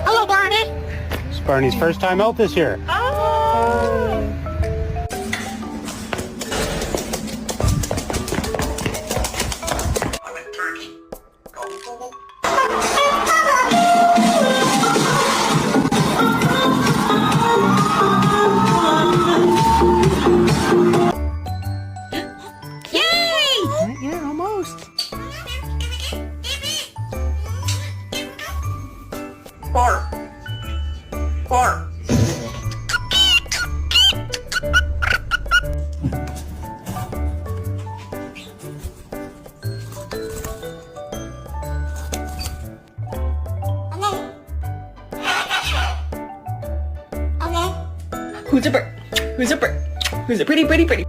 Hello, Barney. It's Barney's first time out this year. Oh. Yeah, almost. Bark. Bark. Who's a bird? Who's a bird? Who's a pretty, pretty, pretty?